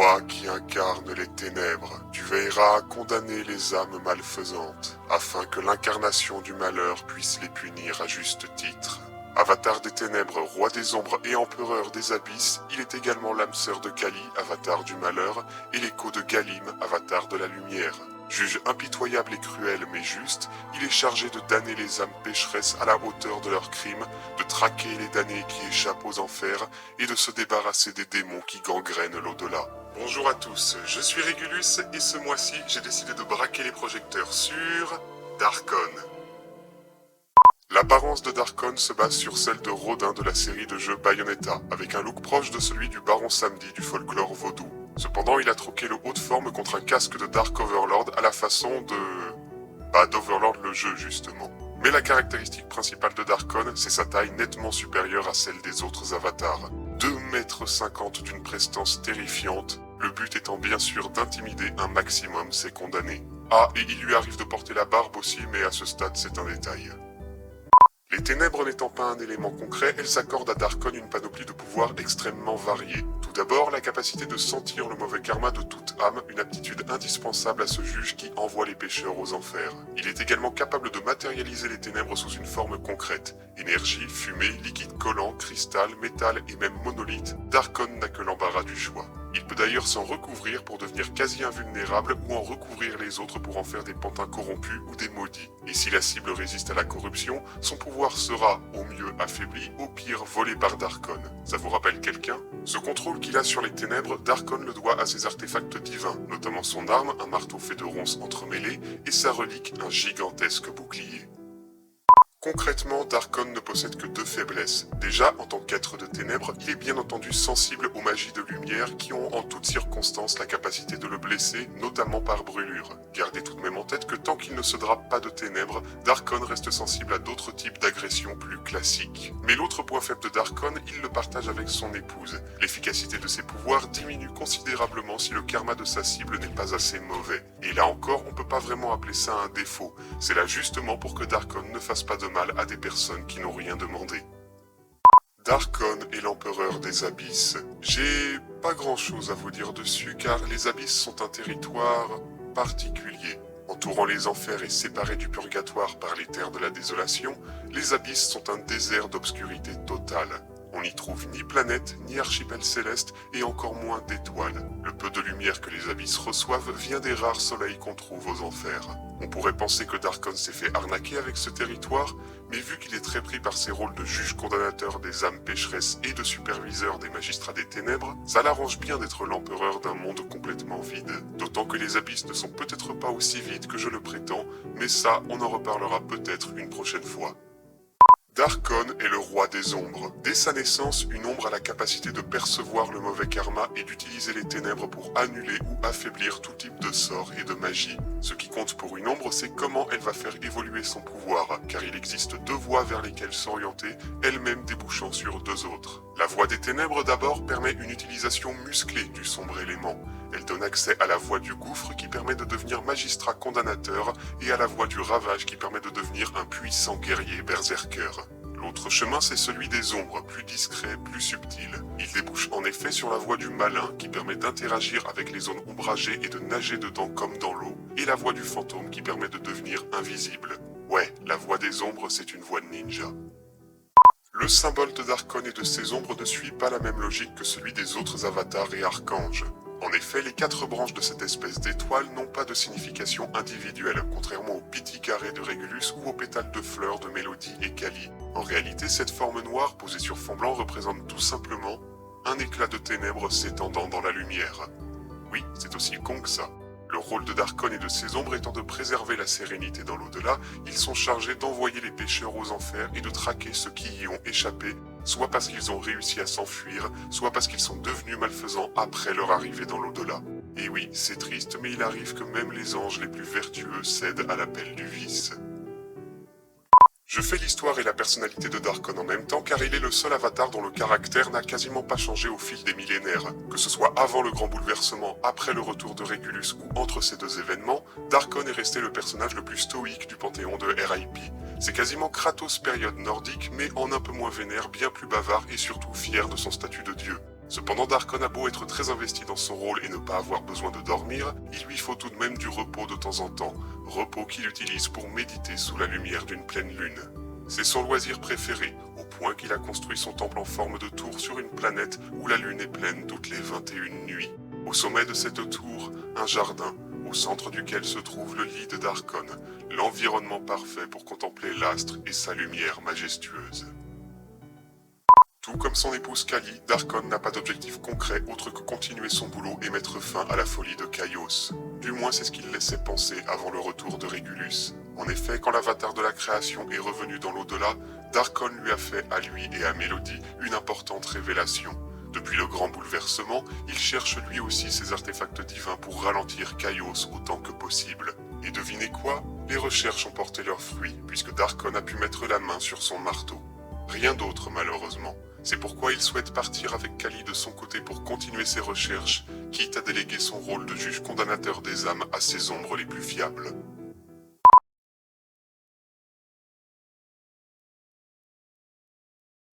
Toi qui incarnes les ténèbres, tu veilleras à condamner les âmes malfaisantes, afin que l'incarnation du malheur puisse les punir à juste titre. Avatar des ténèbres, roi des ombres et empereur des abysses, il est également l'âme sœur de Kali, avatar du malheur, et l'écho de Galim, avatar de la lumière. Juge impitoyable et cruel mais juste, il est chargé de damner les âmes pécheresses à la hauteur de leurs crimes, de traquer les damnés qui échappent aux enfers et de se débarrasser des démons qui gangrènent l'au-delà. Bonjour à tous, je suis Régulus et ce mois-ci j'ai décidé de braquer les projecteurs sur Darkon. L'apparence de Darkon se base sur celle de Rodin de la série de jeux Bayonetta, avec un look proche de celui du Baron Samedi du folklore vaudou. Cependant, il a troqué le haut de forme contre un casque de Dark Overlord à la façon de... d'Overlord le jeu justement. Mais la caractéristique principale de Darkon, c'est sa taille nettement supérieure à celle des autres avatars. 2,50 m d'une prestance terrifiante, le but étant bien sûr d'intimider un maximum ses condamnés. Ah, et il lui arrive de porter la barbe aussi, mais à ce stade c'est un détail. Les ténèbres n'étant pas un élément concret, elles accordent à Darkon une panoplie de pouvoirs extrêmement variés. Tout d'abord, la capacité de sentir le mauvais karma de toute âme, une aptitude indispensable à ce juge qui envoie les pécheurs aux enfers. Il est également capable de matérialiser les ténèbres sous une forme concrète. Énergie, fumée, liquide collant, cristal, métal et même monolithe, Darkon n'a que l'embarras du choix. Il peut d'ailleurs s'en recouvrir pour devenir quasi invulnérable ou en recouvrir les autres pour en faire des pantins corrompus ou des maudits. Et si la cible résiste à la corruption, son pouvoir sera, au mieux affaibli, au pire volé par Darkon. Ça vous rappelle quelqu'un? Ce contrôle qu'il a sur les ténèbres, Darkon le doit à ses artefacts divins, notamment son arme, un marteau fait de ronces entremêlées, et sa relique, un gigantesque bouclier. Concrètement, Darkon ne possède que deux faiblesses. Déjà, en tant qu'être de ténèbres, il est bien entendu sensible aux magies de lumière qui ont en toutes circonstances la capacité de le blesser, notamment par brûlure. Gardez tout de même en tête que tant qu'il ne se drape pas de ténèbres, Darkon reste sensible à d'autres types d'agressions plus classiques. Mais l'autre point faible de Darkon, il le partage avec son épouse. L'efficacité de ses pouvoirs diminue considérablement si le karma de sa cible n'est pas assez mauvais. Et là encore, on peut pas vraiment appeler ça un défaut. C'est là justement pour que Darkon ne fasse pas de mal à des personnes qui n'ont rien demandé. Darkon est l'empereur des abysses. J'ai pas grand chose à vous dire dessus car les abysses sont un territoire particulier. Entourant les enfers et séparés du purgatoire par les terres de la désolation, les abysses sont un désert d'obscurité totale. On n'y trouve ni planète, ni archipel céleste, et encore moins d'étoiles. Le peu de lumière que les abysses reçoivent vient des rares soleils qu'on trouve aux enfers. On pourrait penser que Darkon s'est fait arnaquer avec ce territoire, mais vu qu'il est très pris par ses rôles de juge condamnateur des âmes pécheresses et de superviseur des magistrats des ténèbres, ça l'arrange bien d'être l'empereur d'un monde complètement vide. D'autant que les abysses ne sont peut-être pas aussi vides que je le prétends, mais ça, on en reparlera peut-être une prochaine fois. Darkon est le roi des ombres. Dès sa naissance, une ombre a la capacité de percevoir le mauvais karma et d'utiliser les ténèbres pour annuler ou affaiblir tout type de sort et de magie. Ce qui compte pour une ombre, c'est comment elle va faire évoluer son pouvoir, car il existe deux voies vers lesquelles s'orienter, elles-mêmes débouchant sur deux autres. La voie des ténèbres d'abord permet une utilisation musclée du sombre élément. Elle donne accès à la voie du gouffre qui permet de devenir magistrat condamnateur et à la voie du ravage qui permet de devenir un puissant guerrier berserker. L'autre chemin, c'est celui des ombres, plus discret, plus subtil. Il débouche en effet sur la voie du malin qui permet d'interagir avec les zones ombragées et de nager dedans comme dans l'eau, et la voie du fantôme qui permet de devenir invisible. Ouais, la voie des ombres, c'est une voie de ninja. Le symbole de Darkon et de ses ombres ne suit pas la même logique que celui des autres avatars et archanges. En effet, les quatre branches de cette espèce d'étoile n'ont pas de signification individuelle, contrairement au petit carré de Régulus ou aux pétales de fleurs de Mélodie et Kali. En réalité, cette forme noire posée sur fond blanc représente tout simplement un éclat de ténèbres s'étendant dans la lumière. Oui, c'est aussi con que ça. Le rôle de Darkon et de ses ombres étant de préserver la sérénité dans l'au-delà, ils sont chargés d'envoyer les pécheurs aux enfers et de traquer ceux qui y ont échappé, soit parce qu'ils ont réussi à s'enfuir, soit parce qu'ils sont devenus malfaisants après leur arrivée dans l'au-delà. Et oui, c'est triste, mais il arrive que même les anges les plus vertueux cèdent à l'appel du vice. Je fais l'histoire et la personnalité de Darkon en même temps car il est le seul avatar dont le caractère n'a quasiment pas changé au fil des millénaires. Que ce soit avant le grand bouleversement, après le retour de Régulus ou entre ces deux événements, Darkon est resté le personnage le plus stoïque du panthéon de RIP. C'est quasiment Kratos période nordique mais en un peu moins vénère, bien plus bavard et surtout fier de son statut de dieu. Cependant, Darkon a beau être très investi dans son rôle et ne pas avoir besoin de dormir, il lui faut tout de même du repos de temps en temps, repos qu'il utilise pour méditer sous la lumière d'une pleine lune. C'est son loisir préféré, au point qu'il a construit son temple en forme de tour sur une planète où la lune est pleine toutes les 21 nuits. Au sommet de cette tour, un jardin, au centre duquel se trouve le lit de Darkon, l'environnement parfait pour contempler l'astre et sa lumière majestueuse. Tout comme son épouse Kali, Darkon n'a pas d'objectif concret autre que continuer son boulot et mettre fin à la folie de Kaios. Du moins c'est ce qu'il laissait penser avant le retour de Régulus. En effet, quand l'avatar de la création est revenu dans l'au-delà, Darkon lui a fait à lui et à Mélodie une importante révélation. Depuis le grand bouleversement, il cherche lui aussi ses artefacts divins pour ralentir Kaios autant que possible. Et devinez quoi? Les recherches ont porté leurs fruits, puisque Darkon a pu mettre la main sur son marteau. Rien d'autre malheureusement. C'est pourquoi il souhaite partir avec Kali de son côté pour continuer ses recherches, quitte à déléguer son rôle de juge condamnateur des âmes à ses ombres les plus fiables.